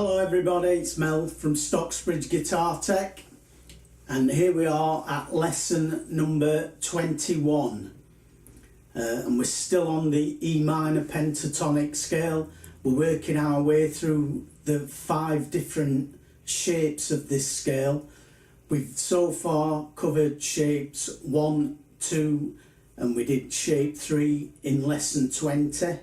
Hello everybody, it's Mel from Stocksbridge Guitar Tech, and here we are at lesson number 21, and we're still on the E minor pentatonic scale. We're working our way through the 5 different shapes of this scale. We've so far covered shapes 1, 2, and we did shape 3 in lesson 20.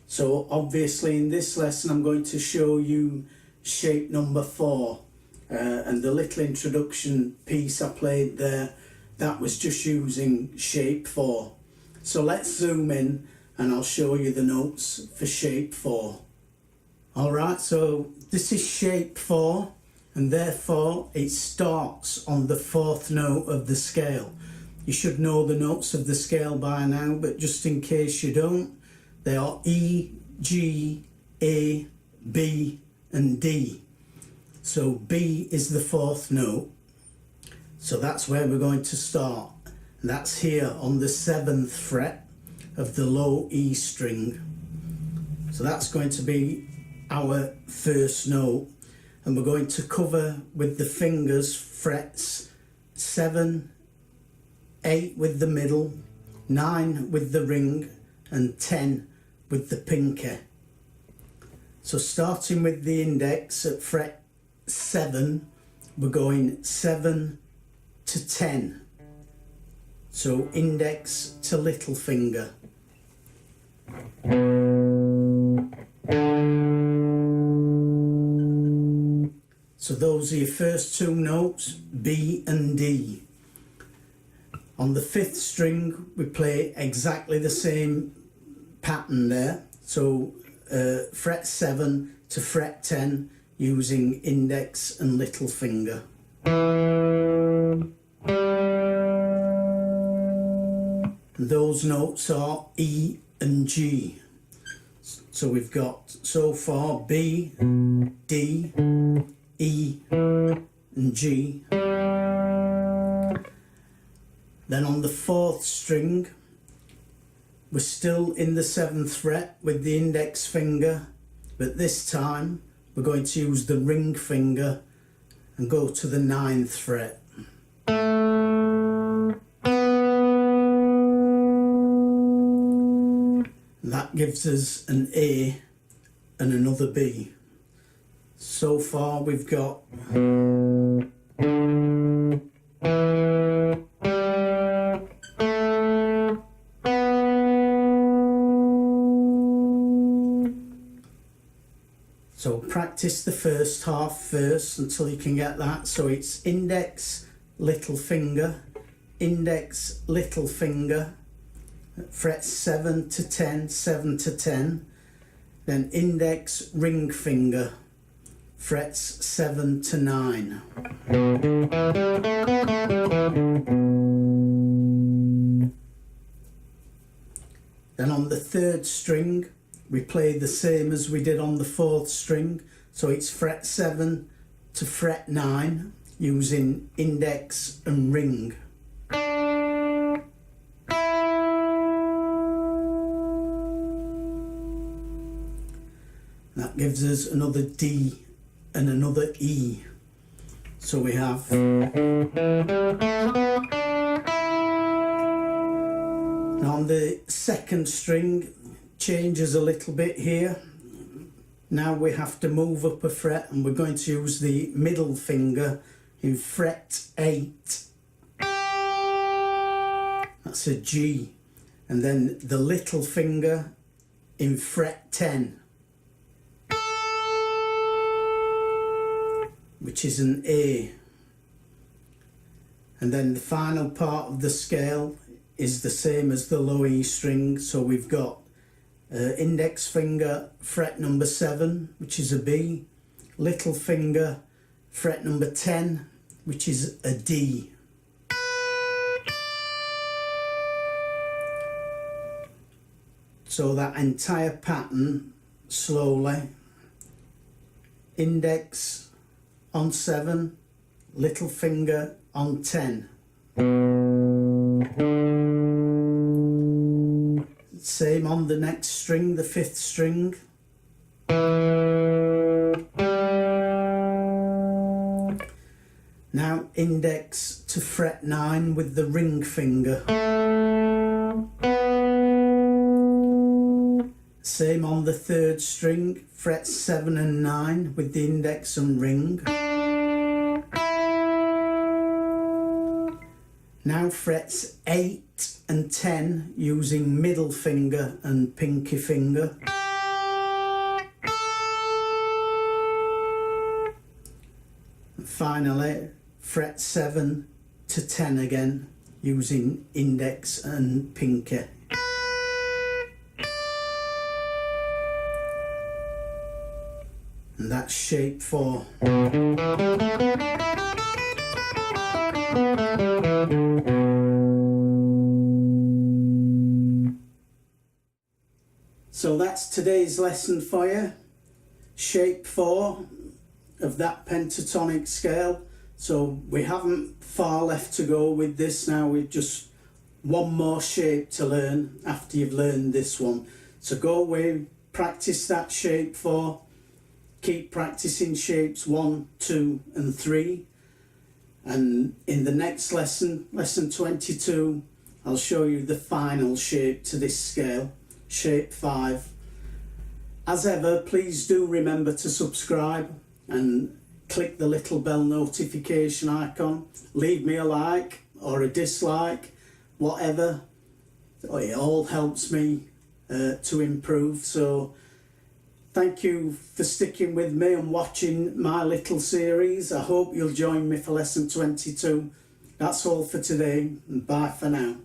So obviously in this lesson I'm going to show you shape number 4, and the little introduction piece I played there, that was just using shape 4. So let's zoom in and I'll show you the notes for shape 4. Alright, so this is shape 4, and therefore it starts on the 4th note of the scale. You should know the notes of the scale by now, but just in case you don't, they are E, G, A, B and D. So B is the 4th note. So that's where we're going to start. And that's here on the 7th fret of the low E string. So that's going to be our first note. And we're going to cover with the fingers frets 7, 8 with the middle, 9 with the ring and 10 with the pinky. So starting with the index at fret 7, we're going 7 to 10. So index to little finger. So those are your first 2 notes, B and D. On the 5th string we play exactly the same pattern there. So fret 7 to fret 10 using index and little finger. And those notes are E and G. So we've got so far B, D, E and G. Then on the 4th string we're still in the 7th fret with the index finger, but this time we're going to use the ring finger and go to the 9th fret. And that gives us an A and another B. So far we've got So practice the first half first until you can get that. So it's index, little finger, index, little finger, fret 7 to 10, 7 to 10, then index, ring finger, frets 7 to 9. Then on the 3rd string, we play the same as we did on the 4th string. So it's fret 7 to fret 9 using index and ring. That gives us another D and another E. So we have and on the 2nd string changes a little bit here. Now we have to move up a fret and we're going to use the middle finger in fret 8. That's a G. And then the little finger in fret 10, which is an A. And then the final part of the scale is the same as the low E string. So we've got index finger fret number 7, which is a B, little finger fret number 10, which is a D. So that entire pattern slowly: index on 7, little finger on 10. Same on the next string, the 5th string. index to fret 9 with the ring finger. Same on the 3rd string, frets 7 and 9 with the index and ring. Now frets 8 and 10 using middle finger and pinky finger. And finally, fret 7 to 10 again using index and pinky. And that's shape 4. So that's today's lesson for you. Shape 4 of that pentatonic scale. So we haven't far left to go with this now. We've just one more shape to learn after you've learned this one. So go away, practice that shape 4. Keep practicing shapes 1, 2 and 3. And in the next lesson, lesson 22, I'll show you the final shape to this scale, shape 5. As ever, please do remember to subscribe and click the little bell notification icon. Leave me a like or a dislike, whatever. It all helps me to improve. So thank you for sticking with me and watching my little series. I hope you'll join me for lesson 22. That's all for today, and bye for now.